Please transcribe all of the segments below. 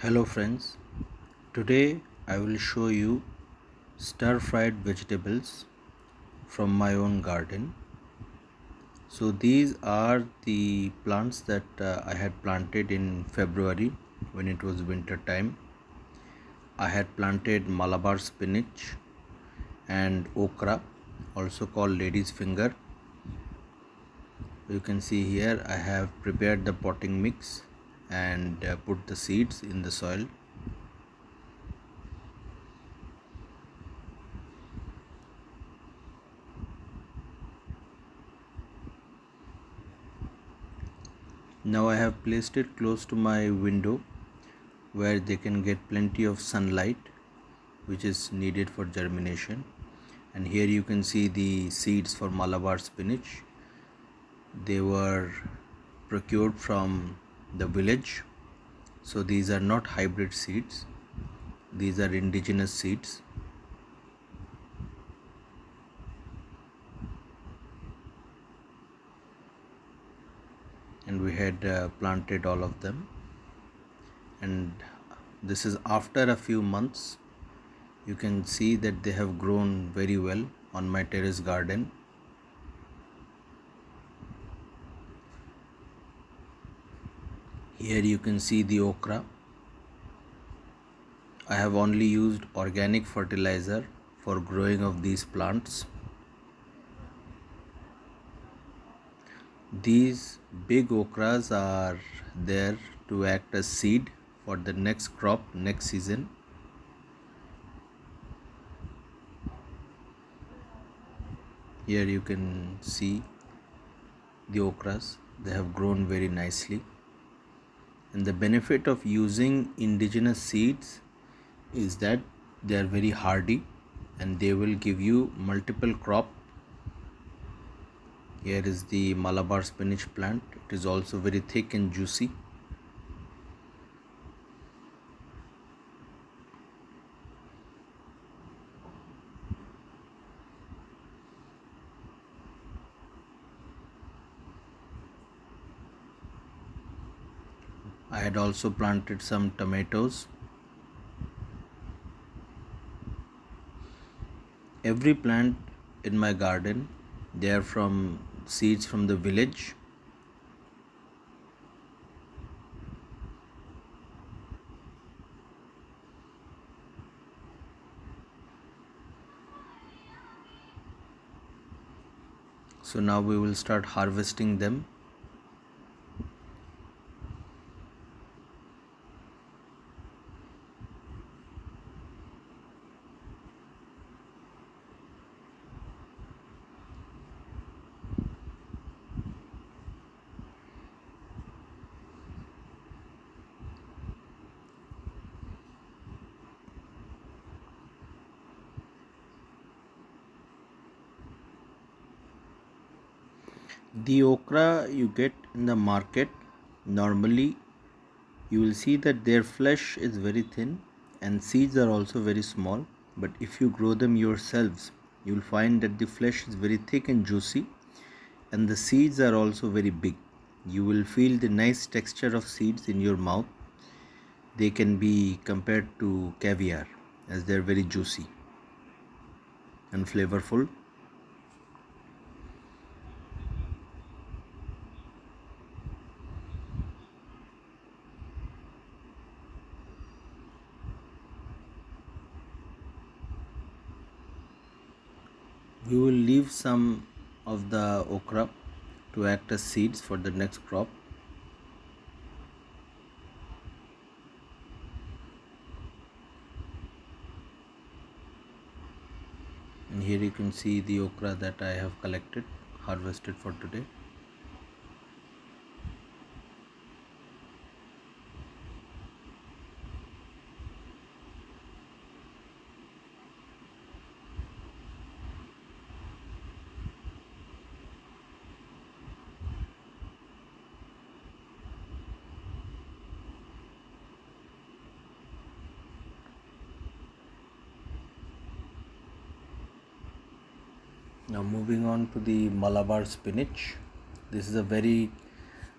Hello friends, today I will show you stir-fried vegetables from my own garden. So these are the plants that I had planted in February when it was winter time. I had planted Malabar spinach and okra, also called lady's finger. You can see here I have prepared the potting mix and put the seeds in the soil. Now I have placed it close to my window where they can get plenty of sunlight which is needed for germination. And here you can see the seeds for Malabar spinach. They were procured from the village, so these are not hybrid seeds, these are indigenous seeds. And we had planted all of them, and this is after a few months. You can see that they have grown very well on my terrace garden. Here you can see the okra. I have only used organic fertilizer for growing of these plants. These big okras are there to act as seed for the next crop next season. Here you can see the okras, they have grown very nicely. And the benefit of using indigenous seeds is that they are very hardy and they will give you multiple crop. Here is the Malabar spinach plant. It is also very thick and juicy. I had also planted some tomatoes. Every plant in my garden, they are from seeds from the village. So now we will start harvesting them. The okra you get in the market, normally you will see that their flesh is very thin and seeds are also very small. But if you grow them yourselves, you will find that the flesh is very thick and juicy and the seeds are also very big. You will feel the nice texture of seeds in your mouth. They can be compared to caviar as they are very juicy and flavorful. We will leave some of the okra to act as seeds for the next crop. And here you can see the okra that I have collected, harvested for today. Now moving on to the Malabar spinach. This is a very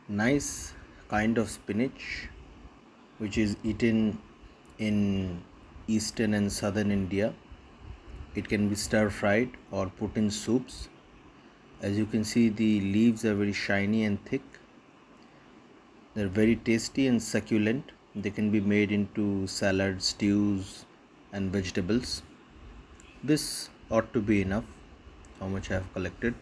nice kind of spinach which is eaten in eastern and southern India. It can be stir fried or put in soups. As you can see, the leaves are very shiny and thick. They're very tasty and succulent. They can be made into salads, stews, and vegetables. This ought to be enough, how much I have collected.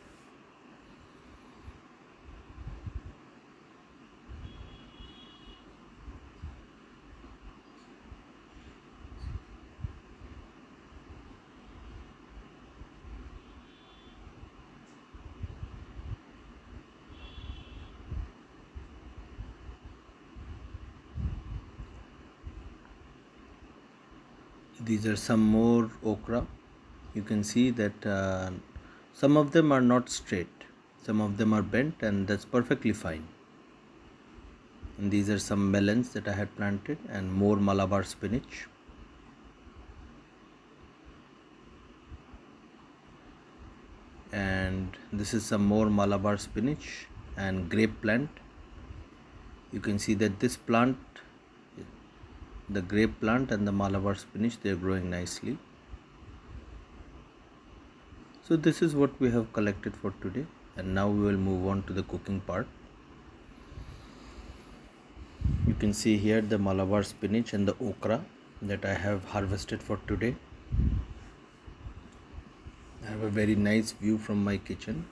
These are some more okra. You can see that some of them are not straight, some of them are bent, and that's perfectly fine. And these are some melons that I had planted, and more Malabar spinach. And this is some more Malabar spinach and grape plant. You can see that this plant, the grape plant and the Malabar spinach, they are growing nicely. So this is what we have collected for today, and now we will move on to the cooking part. You can see here the Malabar spinach and the okra that I have harvested for today. I have a very nice view from my kitchen.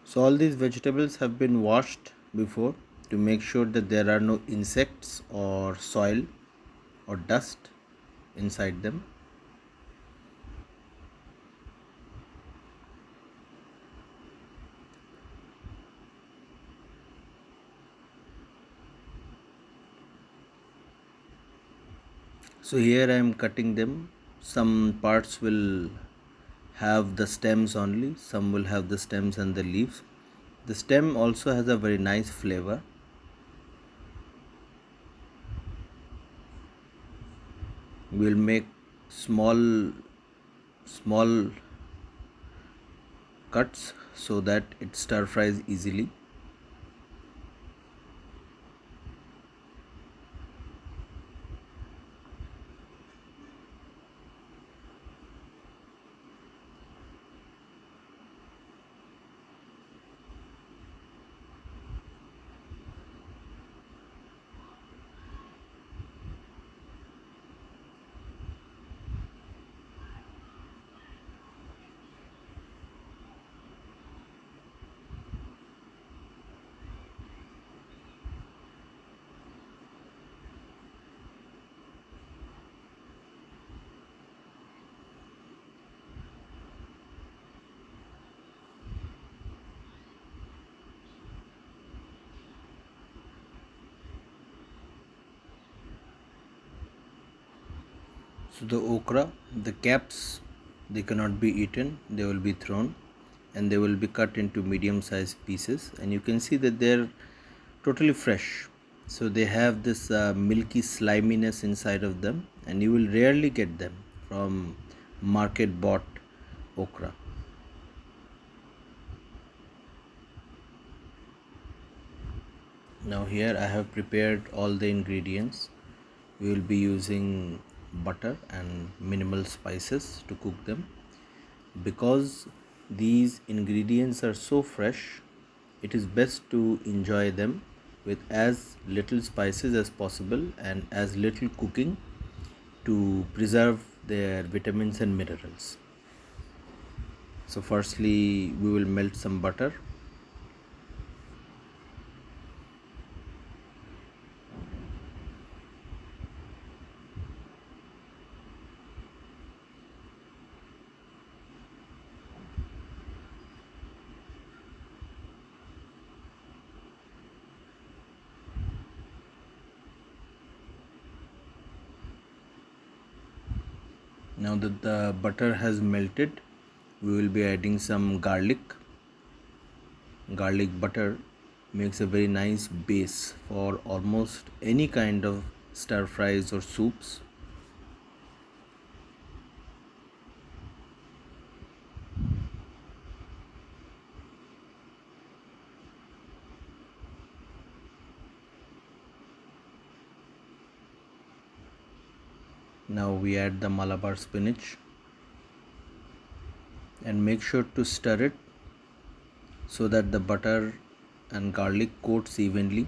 So all these vegetables have been washed before to make sure that there are no insects or soil or dust inside them. So here I am cutting them. Some parts will have the stems only, some will have the stems and the leaves. The stem also has a very nice flavor. We will make small cuts so that it stir fries easily. So the okra, the caps, they cannot be eaten, they will be thrown, and they will be cut into medium sized pieces, and you can see that they're totally fresh. So they have this milky sliminess inside of them, and you will rarely get them from market bought okra. Now here I have prepared all the ingredients. We will be using butter and minimal spices to cook them. Because these ingredients are so fresh, it is best to enjoy them with as little spices as possible and as little cooking to preserve their vitamins and minerals. So firstly we will melt some butter. Now that the butter has melted, we will be adding some garlic. Garlic butter makes a very nice base for almost any kind of stir fries or soups. Now we add the Malabar spinach and make sure to stir it so that the butter and garlic coats evenly.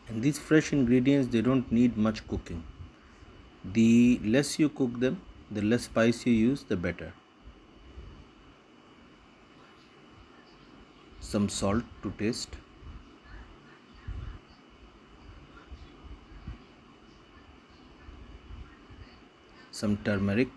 And these fresh ingredients, they don't need much cooking. The less you cook them, the less spice you use, the better. Some salt to taste. Some turmeric.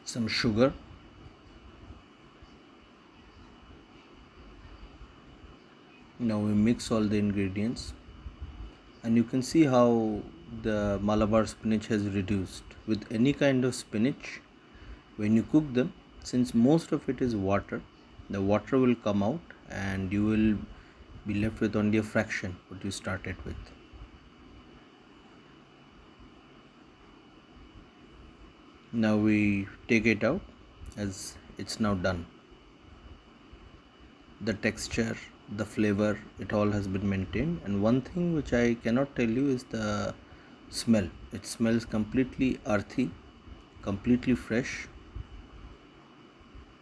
Some sugar. Now we mix all the ingredients, and you can see how the Malabar spinach has reduced. With any kind of spinach, when you cook them, since most of it is water, the water will come out and you will be left with only a fraction what you started with. Now we take it out as it's now done. The texture, the flavor, it all has been maintained. And one thing which I cannot tell you is the smell. It smells completely earthy, completely fresh,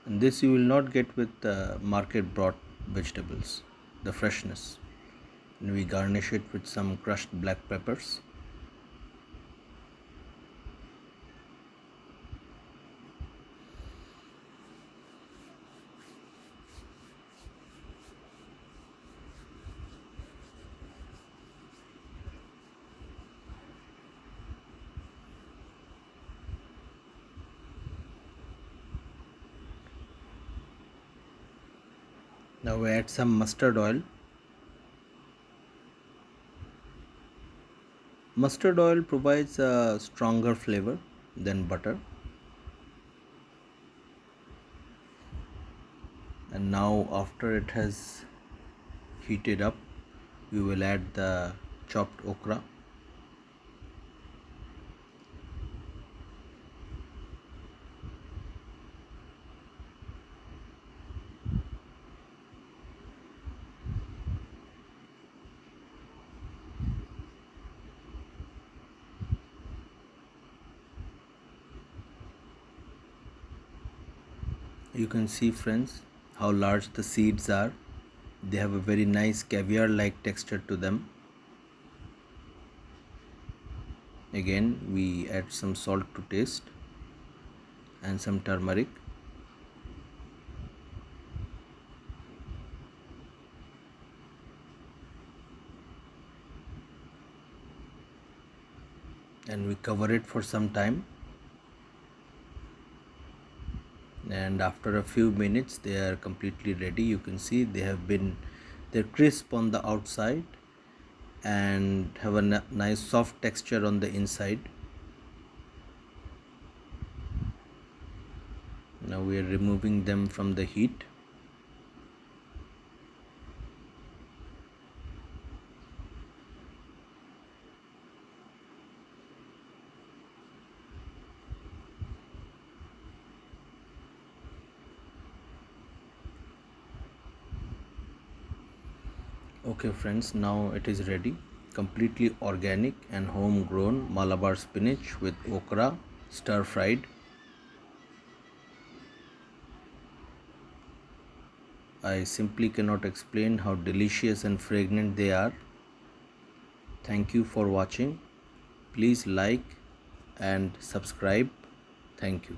and this you will not get with market brought vegetables, the freshness. And we garnish it with some crushed black peppers. Now we add some mustard oil. Mustard oil provides a stronger flavor than butter. And now after it has heated up, we will add the chopped okra. You can see, friends, how large the seeds are. They have a very nice caviar like texture to them. Again we add some salt to taste and some turmeric. And we cover it for some time, and after a few minutes they are completely ready. You can see they're crisp on the outside and have a nice soft texture on the inside. Now we are removing them from the heat. Okay friends, now it is ready. Completely organic and homegrown Malabar spinach with okra, stir fried. I simply cannot explain how delicious and fragrant they are. Thank you for watching. Please like and subscribe. Thank you.